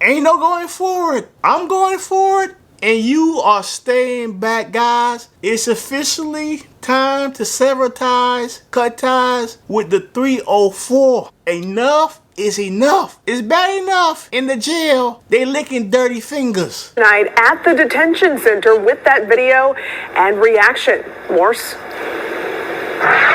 Ain't no going forward. I'm going forward, and you are staying back, guys. It's officially time to sever ties, cut ties with the 304. Enough is enough. It's bad enough in the jail. They licking dirty fingers. Tonight at the detention center with that video and reaction. Morse.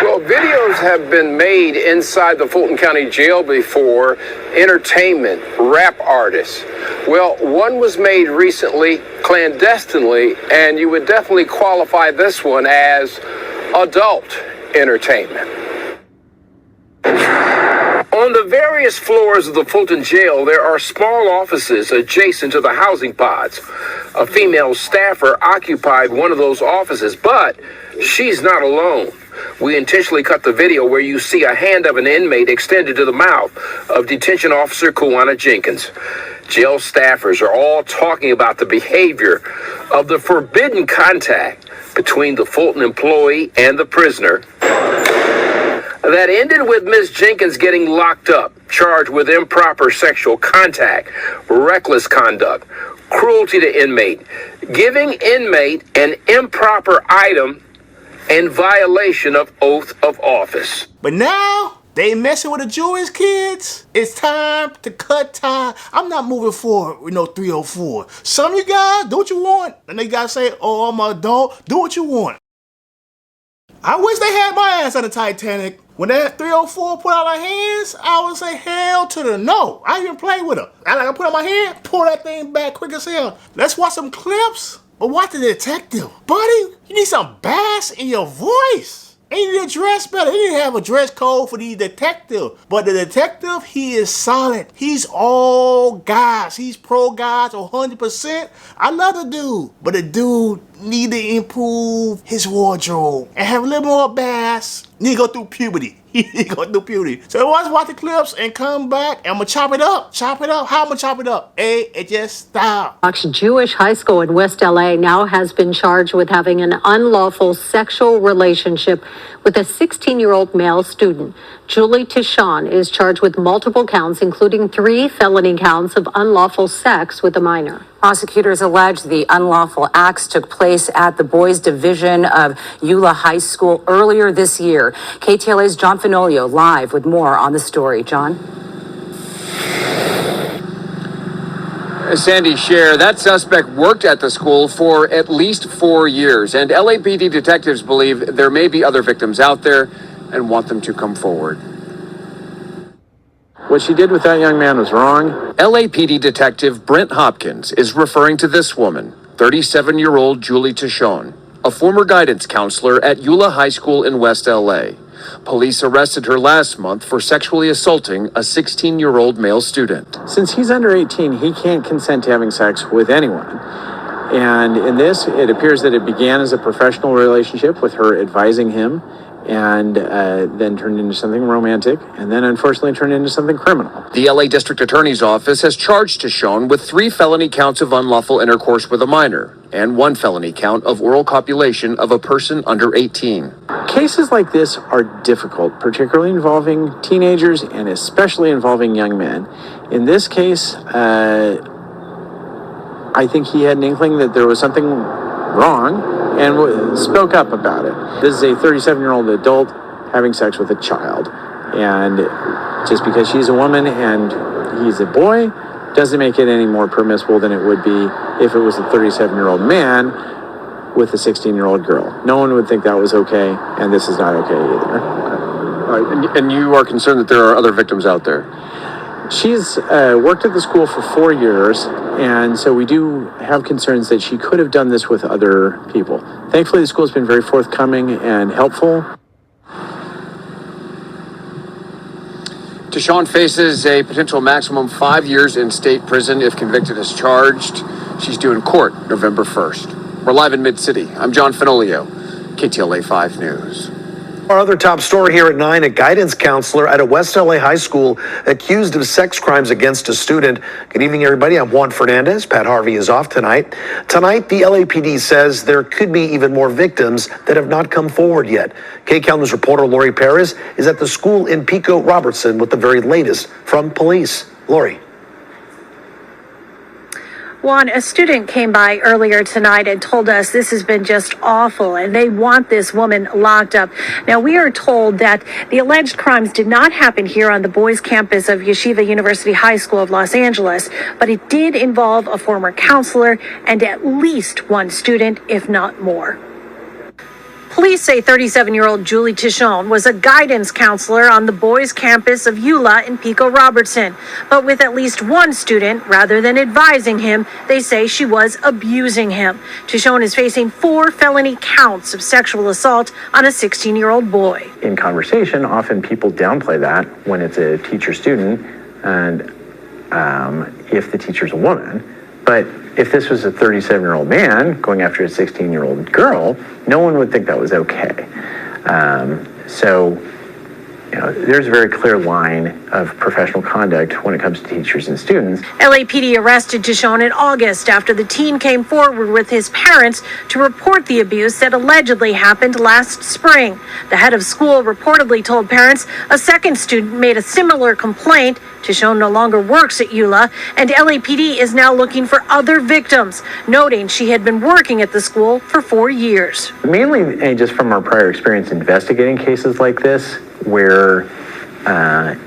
Well, videos have been made inside the Fulton County Jail before. Entertainment, rap artists. Well, one was made recently clandestinely, and you would definitely qualify this one as adult entertainment. On the various floors of the Fulton jail, there are small offices adjacent to the housing pods. A female staffer occupied one of those offices, but she's not alone. We intentionally cut the video where you see a hand of an inmate extended to the mouth of detention officer Kuwana Jenkins. Jail staffers are all talking about the behavior of the forbidden contact between the Fulton employee and the prisoner that ended with Ms. Jenkins getting locked up, charged with improper sexual contact, reckless conduct, cruelty to inmate, giving inmate an improper item, and violation of oath of office. But now they messing with the Jewish kids. It's time to cut ties. I'm not moving forward with no 304. Some of you guys do what you want, and they guys say, "Oh, I'm an adult." Do what you want. I wish they had my ass on the Titanic. When that 304 put out her hands, I would say hell to the no. I even play with her. I put on my hand, pull that thing back quick as hell. Let's watch some clips. But watch the detective. Buddy, you need some bass in your voice. And you need to dress better. You need to have a dress code for the detective. But the detective, he is solid. He's all guys. He's pro guys 100%. I love the dude. But the dude need to improve his wardrobe and have a little more bass. Need to go through puberty. He go through puberty. So let's watch the clips and come back and I'm gonna chop it up. Chop it up. How I'm gonna chop it up? It just stop. Jewish high school in West LA now has been charged with having an unlawful sexual relationship with a 16-year-old male student. Julie Tichon is charged with multiple counts, including 3 felony counts of unlawful sex with a minor. Prosecutors allege the unlawful acts took place at the boys' division of Eula High School earlier this year. KTLA's John Fenolio live with more on the story. John? Sandy Scher, that suspect worked at the school for at least 4 years, and LAPD detectives believe there may be other victims out there and want them to come forward. What she did with that young man was wrong. LAPD detective Brent Hopkins is referring to this woman, 37-year-old Julie Tichon, a former guidance counselor at Eula High School in West LA. Police arrested her last month for sexually assaulting a 16-year-old male student. Since he's under 18, he can't consent to having sex with anyone. And in this, it appears that it began as a professional relationship with her advising him, and then turned into something romantic, and then unfortunately turned into something criminal. The LA District Attorney's Office has charged Tichon with 3 felony counts of unlawful intercourse with a minor and 1 felony count of oral copulation of a person under 18. Cases like this are difficult, particularly involving teenagers and especially involving young men. In this case, I think he had an inkling that there was something wrong and spoke up about it. This is a 37-year-old adult having sex with a child. And just because she's a woman and he's a boy doesn't make it any more permissible than it would be if it was a 37-year-old man with a 16-year-old girl. No one would think that was okay, and this is not okay either. All right, and you are concerned that there are other victims out there? She's worked at the school for 4 years, and so we do have concerns that she could have done this with other people. Thankfully, the school's been very forthcoming and helpful. Tichon faces a potential maximum 5 years in state prison if convicted as charged. She's due in court November 1st. We're live in Mid-City. I'm John Fenolio, KTLA 5 News. Our other top story here at 9, a guidance counselor at a West LA high school accused of sex crimes against a student. Good evening, everybody. I'm Juan Fernandez. Pat Harvey is off tonight. Tonight, the LAPD says there could be even more victims that have not come forward yet. KCAL News reporter Lori Perez is at the school in Pico Robertson with the very latest from police. Lori. Juan, a student came by earlier tonight and told us this has been just awful and they want this woman locked up. Now, we are told that the alleged crimes did not happen here on the boys' campus of Yeshiva University High School of Los Angeles, but it did involve a former counselor and at least one student, if not more. Police say 37-year-old Julie Tichon was a guidance counselor on the boys' campus of Eula in Pico Robertson. But with at least one student, rather than advising him, they say she was abusing him. Tichon is facing 4 felony counts of sexual assault on a 16-year-old boy. In conversation, often people downplay that when it's a teacher-student, and if the teacher's a woman. But if this was a 37-year-old man going after a 16-year-old girl, no one would think that was okay. There's a very clear line of professional conduct when it comes to teachers and students. LAPD arrested Tichon in August after the teen came forward with his parents to report the abuse that allegedly happened last spring. The head of school reportedly told parents a second student made a similar complaint. Tichon no longer works at Eula, and LAPD is now looking for other victims, noting she had been working at the school for 4 years. Mainly, and just from our prior experience investigating cases like this, where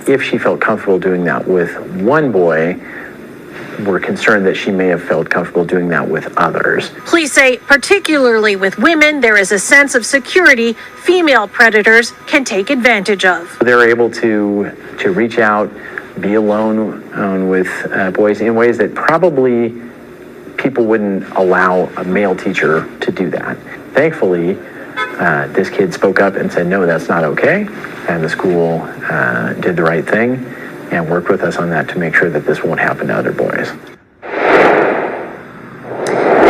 if she felt comfortable doing that with one boy, we're concerned that she may have felt comfortable doing that with others. Police say, particularly with women, there is a sense of security female predators can take advantage of. They're able to reach out, be alone with boys in ways that probably people wouldn't allow a male teacher to do that. Thankfully, this kid spoke up and said, no, that's not okay. And the school did the right thing and worked with us on that to make sure that this won't happen to other boys.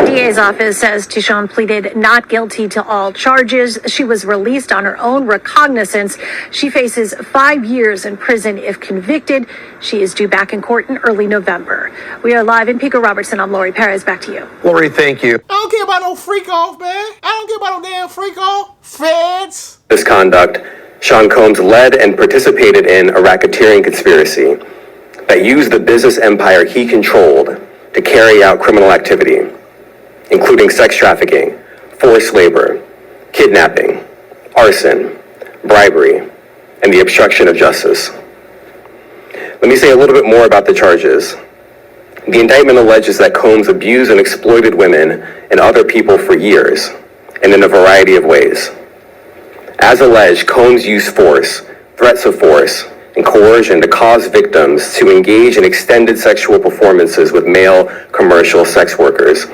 The DA's office says Tichon pleaded not guilty to all charges. She was released on her own recognizance. She faces 5 years in prison if convicted. She is due back in court in early November. We are live in Pico Robertson. I'm Lori Perez. Back to you. Lori, thank you. I don't care about no freak off, man. I don't care about no damn freak off. Feds. Misconduct, Sean Combs led and participated in a racketeering conspiracy that used the business empire he controlled to carry out criminal activity, including sex trafficking, forced labor, kidnapping, arson, bribery, and the obstruction of justice. Let me say a little bit more about the charges. The indictment alleges that Combs abused and exploited women and other people for years, and in a variety of ways. As alleged, Combs used force, threats of force, and coercion to cause victims to engage in extended sexual performances with male commercial sex workers,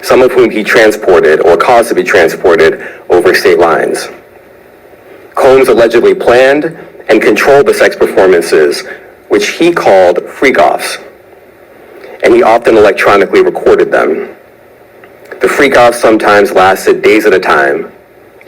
some of whom he transported or caused to be transported over state lines. Combs allegedly planned and controlled the sex performances, which he called freak-offs, and he often electronically recorded them. The freak-offs sometimes lasted days at a time,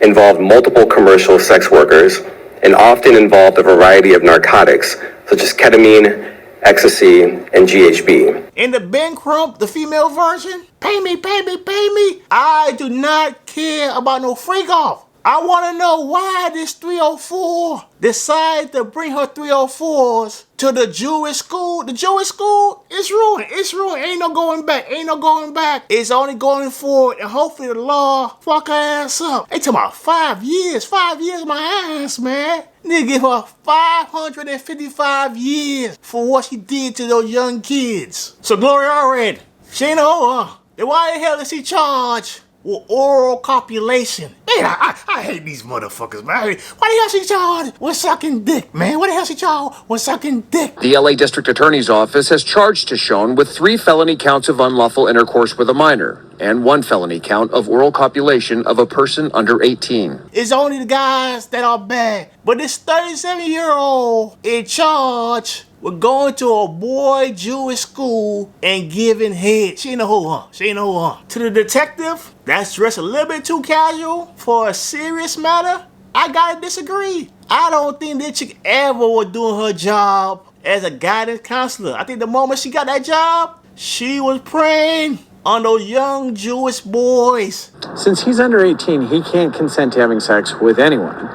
involved multiple commercial sex workers, and often involved a variety of narcotics, such as ketamine, ecstasy, and GHB. In the Ben Crump, the female version, pay me, pay me, pay me. I do not care about no freak off. I want to know why this 304 decided to bring her 304s to the Jewish school. The Jewish school is ruined. It's ruined. Ain't no going back. Ain't no going back. It's only going forward, and hopefully the law fuck her ass up. They talking about 5 years. 5 years my ass, man. Nigga give her 555 years for what she did to those young kids. So Gloria already, she ain't a hoe, then why the hell is she charged with oral copulation? Man, I hate these motherfuckers, man. Why the hell she charged with sucking dick, man? Why the hell she charged with sucking dick? The LA District Attorney's Office has charged Tichon with 3 felony counts of unlawful intercourse with a minor and 1 felony count of oral copulation of a person under 18. It's only the guys that are bad. But this 37-year-old in charge with going to a boy Jewish school and giving head. She ain't a hoe, huh? She ain't a hoe, huh? To the detective, that's dressed a little bit too casual for a serious matter. I gotta disagree. I don't think that chick ever was doing her job as a guidance counselor. I think the moment she got that job, she was preying on those young Jewish boys. Since he's under 18, he can't consent to having sex with anyone.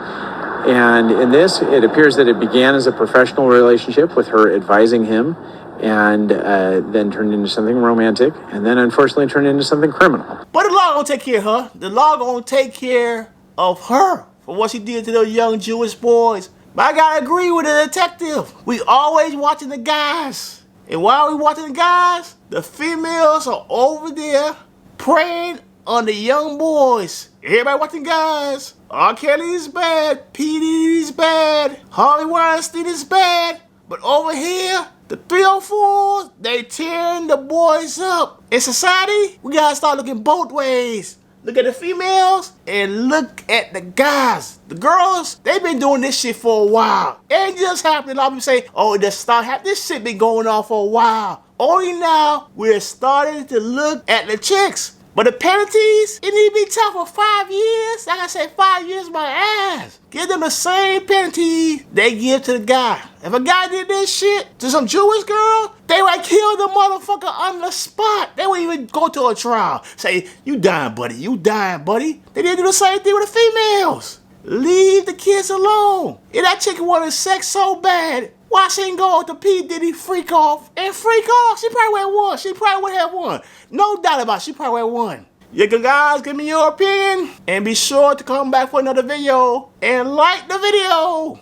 And in this, it appears that it began as a professional relationship with her advising him and then turned into something romantic, and then unfortunately turned into something criminal. But the law gonna take care of her. The law gonna take care of her for what she did to those young Jewish boys. But I gotta agree with the detective. We always watching the guys. And while we watching the guys, the females are over there preying on the young boys. Everybody watching guys. R. Kelly is bad. P. Diddy is bad. Harvey Weinstein is bad. But over here, the 304s, they tearing the boys up. In society, we gotta start looking both ways. Look at the females and look at the guys. The girls, they've been doing this shit for a while. It ain't just happening. A lot of people say, oh, it just started happening. This shit been going on for a while. Only now we're starting to look at the chicks. But the penalties, it need to be tough for 5 years. Like I said, 5 years my ass. Give them the same penalty they give to the guy. If a guy did this shit to some Jewish girl, they would kill the motherfucker on the spot. They wouldn't even go to a trial. Say, you dying, buddy. You dying, buddy. They didn't do the same thing with the females. Leave the kids alone. If that chick wanted sex so bad, why she ain't go to P. Diddy freak off and freak off? She probably would have won. She probably would have won. No doubt about it. She probably would have won. You guys, give me your opinion. And be sure to come back for another video. And like the video.